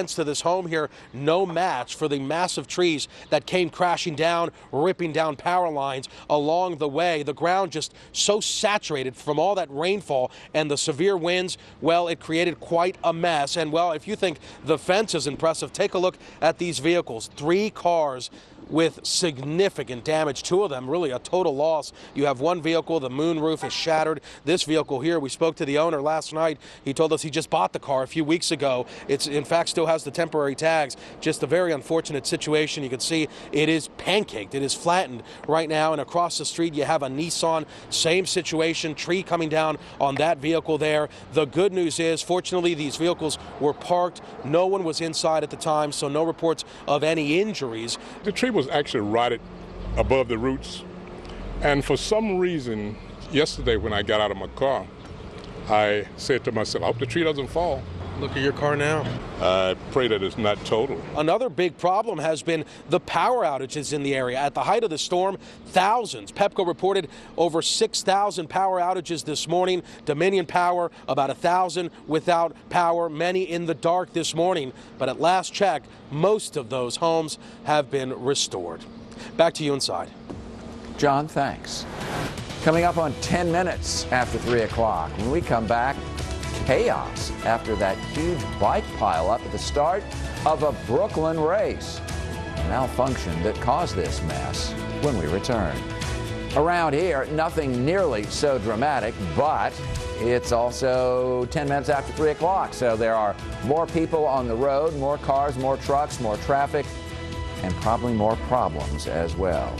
To this home here, no match for the massive trees that came crashing down, ripping down power lines along the way. The ground just so saturated from all that rainfall and the severe winds. Well, it created quite a mess. And well, if you think the fence is impressive, take a look at these vehicles. 3 cars with significant damage, 2 of them really a total loss. You have one vehicle, the moonroof is shattered. This vehicle here, we spoke to the owner last night. He told us he just bought the car a few weeks ago. It's in fact still has the temporary tags. Just a very unfortunate situation. You can see it is pancaked, it is flattened right now, and across the street you have a Nissan, same situation, tree coming down on that vehicle there. The good news is, fortunately, these vehicles were parked. No one was inside at the time, so no reports of any injuries. The tree was actually rotted above the roots, and for some reason yesterday when I got out of my car, I said to myself, I hope the tree doesn't fall. Look at your car now. I pray that it's not total. Another big problem has been the power outages in the area. At the height of the storm, thousands. Pepco reported over 6,000 power outages this morning. Dominion Power, about 1,000 without power, many in the dark this morning. But at last check, most of those homes have been restored. Back to you inside. John, thanks. Coming up on 10 minutes after 3 o'clock, when we come back, chaos after that huge bike pileup at the start of a Brooklyn race. A malfunction that caused this mess when we return. Around here, nothing nearly so dramatic, but it's also 10 minutes after 3 o'clock, so there are more people on the road, more cars, more trucks, more traffic, and probably more problems as well.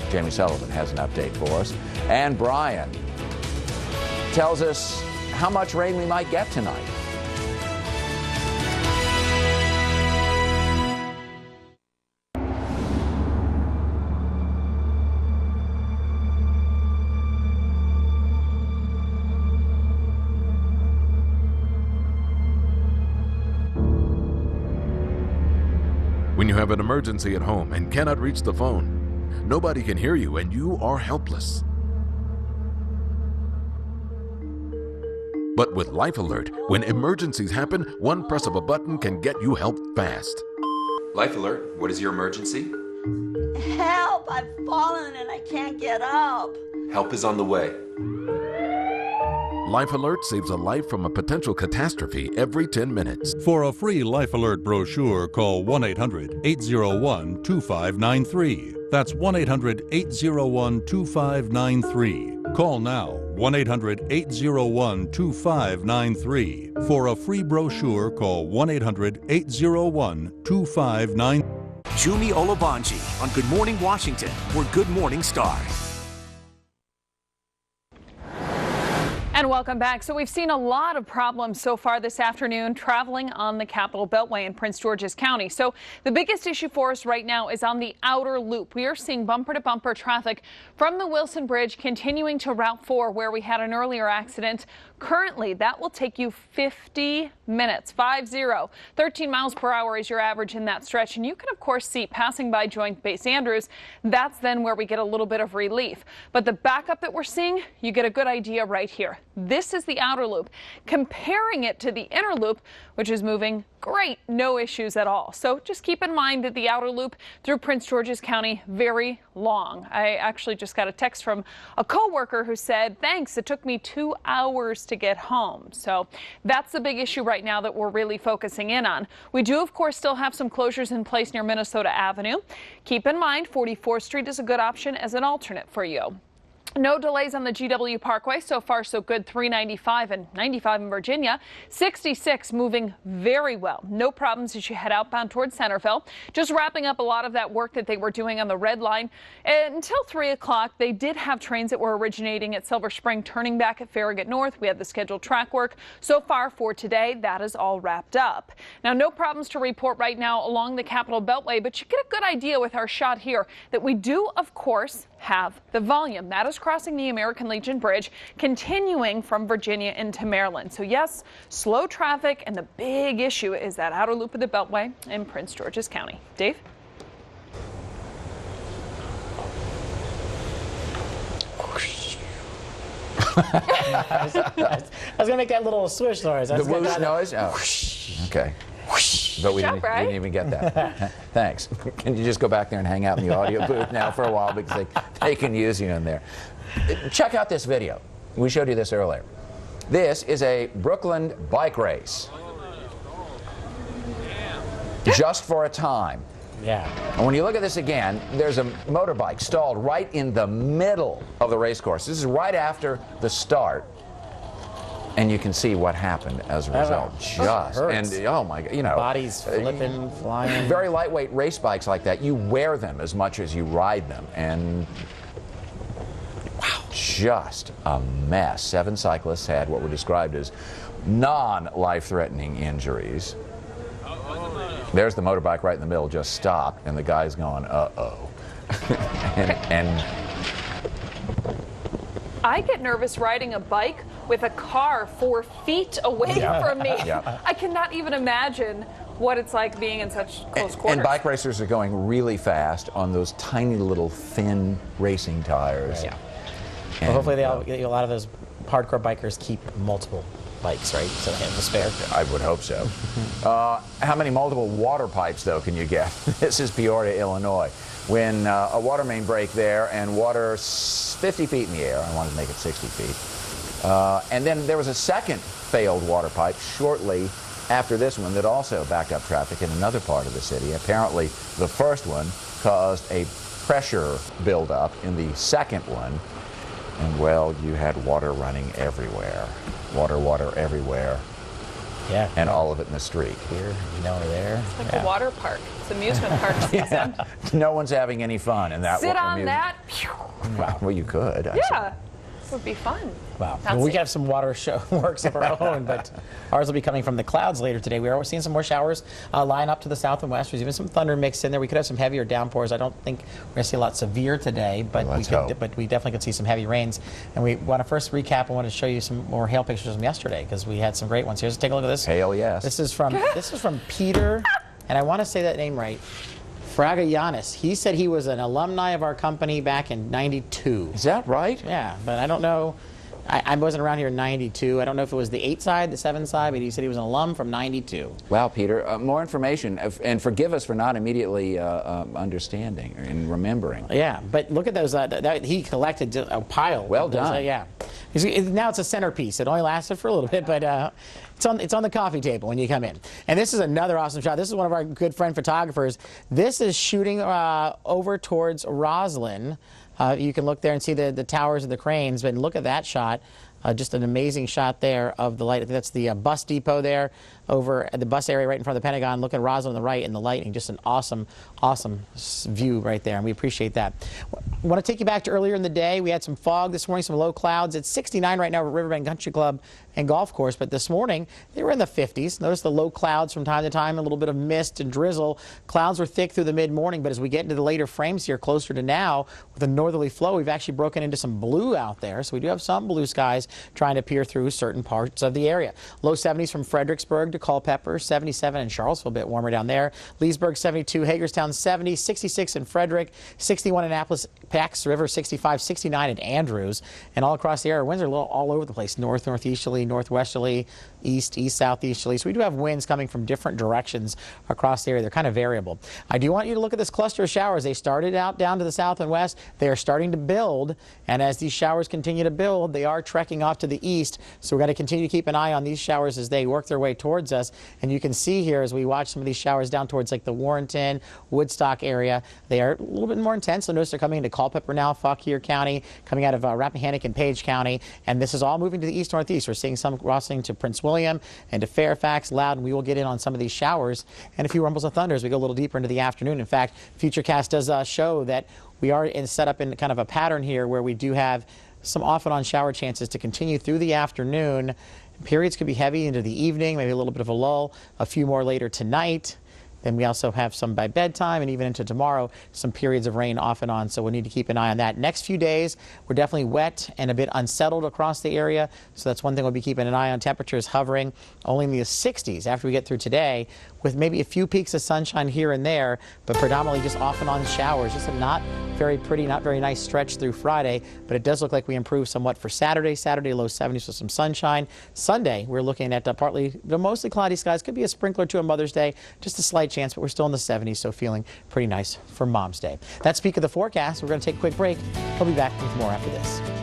Jamie Sullivan has an update for us, and Brian tells us how much rain we might get tonight. When you have an emergency at home and cannot reach the phone, nobody can hear you and you are helpless. But with Life Alert, when emergencies happen, one press of a button can get you help fast. Life Alert, what is your emergency? Help! I've fallen and I can't get up. Help is on the way. Life Alert saves a life from a potential catastrophe every 10 minutes. For a free Life Alert brochure, call 1-800-801-2593. That's 1-800-801-2593. Call now, 1-800-801-2593. For a free brochure, call 1-800-801-2593. Jumi Olabanji on Good Morning Washington, where Good Morning starts. And welcome back. So we've seen a lot of problems so far this afternoon traveling on the Capitol Beltway in Prince George's County. So the biggest issue for us right now is on the outer loop. We are seeing bumper-to-bumper traffic from the Wilson Bridge continuing to Route 4 where we had an earlier accident. Currently, that will take you 50 minutes, 50. 13 miles per hour is your average in that stretch. And you can, of course, see passing by Joint Base Andrews. That's then where we get a little bit of relief. But the backup that we're seeing, you get a good idea right here. This is the outer loop. Comparing it to the inner loop, which is moving great, no issues at all. So just keep in mind that the outer loop through Prince George's County, very long. I actually just got a text from a coworker who said, thanks, it took me 2 hours to get home. So that's the big issue right now that we're really focusing in on. We do, of course, still have some closures in place near Minnesota Avenue. Keep in mind, 44th Street is a good option as an alternate for you. No delays on the GW Parkway. So far, so good. 395 and 95 in Virginia. 66 moving very well. No problems as you head outbound towards Centerville. Just wrapping up a lot of that work that they were doing on the red line. Until 3 o'clock, they did have trains that were originating at Silver Spring, turning back at Farragut North. We had the scheduled track work. So far for today, that is all wrapped up. Now, no problems to report right now along the Capitol Beltway, but you get a good idea with our shot here that we do, of course, have the volume. That is crossing the American Legion Bridge, continuing from Virginia into Maryland. So yes, slow traffic, and the big issue is that outer loop of the Beltway in Prince George's County. Dave? I was going to make that little swish noise. The whoosh noise? Oh, okay. But we Good didn't, job, Bri. didn't even get that. Thanks. Can you just go back there and hang out in the audio booth now for a while, because they can use you in there. Check out this video. We showed you this earlier. This is a Brooklyn bike race. Just for a time. Yeah. And when you look at this again, there's a motorbike stalled right in the middle of the race course. This is right after the start. And you can see what happened as a result. And oh my God, you know, bodies flipping, flying. Very lightweight race bikes like that, you wear them as much as you ride them, and wow, just a mess. 7 cyclists had what were described as non-life-threatening injuries. There's the motorbike right in the middle, just stopped, and the guy's going, uh-oh. and I get nervous riding a bike with a car 4 feet away from me. I cannot even imagine what it's like being in such close quarters. And bike racers are going really fast on those tiny little thin racing tires. Yeah. Well, hopefully a lot of those hardcore bikers keep multiple bikes, right? So they have a spare. I would hope so. How many multiple water pipes, though, can you get? This is Peoria, Illinois. When a water main break there, and water 50 feet in the air. I wanted to make it 60 feet. And then there was a second failed water pipe shortly after this one that also backed up traffic in another part of the city. Apparently, the first one caused a pressure buildup in the second one. And, well, you had water running everywhere. Water everywhere. Yeah. And all of it in the street. Here, over there. It's like a water park. It's amusement park season. No one's having any fun in that. Sit on that. Well, you could. Yeah. It would be fun. Wow. Well, we have some water works of our own, but ours will be coming from the clouds later today. We are seeing some more showers line up to the south and west. There's even some thunder mixed in there. We could have some heavier downpours. I don't think we're going to see a lot severe today, but we definitely could see some heavy rains. And we want to first recap. I want to show you some more hail pictures from yesterday, because we had some great ones. Here's take a look at this. Hail, yes. This is from Peter, and I want to say that name right. Fragayanis. He said he was an alumni of our company back in '92. Is that right? Yeah, but I don't know. I wasn't around here in '92. I don't know if it was the 8 side, the 7 side, but he said he was an alum from '92. Wow, Peter. More information, and forgive us for not immediately understanding and remembering. Yeah, but look at those. He collected a pile. Well done. Yeah. Now it's a centerpiece. It only lasted for a little bit, but it's on the coffee table when you come in. And this is another awesome shot. This is one of our good friend photographers. This is shooting over towards Roslyn. You can look there and see the towers and the cranes, but look at that shot. Just an amazing shot there of the light. I think that's the bus depot there over at the bus area right in front of the Pentagon. Look at Roslyn on the right and the lightning. Just an awesome, awesome view right there, and we appreciate that. I want to take you back to earlier in the day. We had some fog this morning, some low clouds. It's 69 right now at Riverbend Country Club and Golf Course, but this morning they were in the 50s. Notice the low clouds from time to time, a little bit of mist and drizzle. Clouds were thick through the mid-morning, but as we get into the later frames here, closer to now, with a northerly flow, we've actually broken into some blue out there. So we do have some blue skies trying to peer through certain parts of the area. Low 70s from Fredericksburg to Culpeper, 77 in Charlottesville, a bit warmer down there. Leesburg 72, Hagerstown 70, 66 in Frederick, 61 in Annapolis, Pax River 65, 69 in Andrews, and all across the area. Winds are a little all over the place, north, northeasterly, northwesterly, east, southeasterly. So we do have winds coming from different directions across the area. They're kind of variable. I do want you to look at this cluster of showers. They started out down to the south and west. They are starting to build, and as these showers continue to build, they are trekking off to the east. So we're going to continue to keep an eye on these showers as they work their way towards us. And you can see here as we watch some of these showers down towards like the Warrenton, Woodstock area, they are a little bit more intense. So notice they're coming into Culpeper now, Fauquier County, coming out of Rappahannock and Page County, and this is all moving to the east-northeast. We're seeing some crossing to Prince William and to Fairfax, Loudon. We will get in on some of these showers and a few rumbles of thunder as we go a little deeper into the afternoon. In fact, Futurecast does show that we are set up in kind of a pattern here where we do have some off and on shower chances to continue through the afternoon. Periods could be heavy into the evening, maybe a little bit of a lull, a few more later tonight. Then we also have some by bedtime and even into tomorrow, some periods of rain off and on. So we'll need to keep an eye on that. Next few days, we're definitely wet and a bit unsettled across the area. So that's one thing we'll be keeping an eye on. Temperatures hovering only in the 60s after we get through today, with maybe a few peaks of sunshine here and there, but predominantly just off and on showers. Just not very pretty, not very nice stretch through Friday, but it does look like we improve somewhat for Saturday. Saturday, low 70s with some sunshine. Sunday, we're looking at partly to mostly cloudy skies. Could be a sprinkler to a Mother's Day, just a slight chance, but we're still in the 70s, so feeling pretty nice for Mom's Day. That's Peak of the Forecast. We're going to take a quick break. We'll be back with more after this.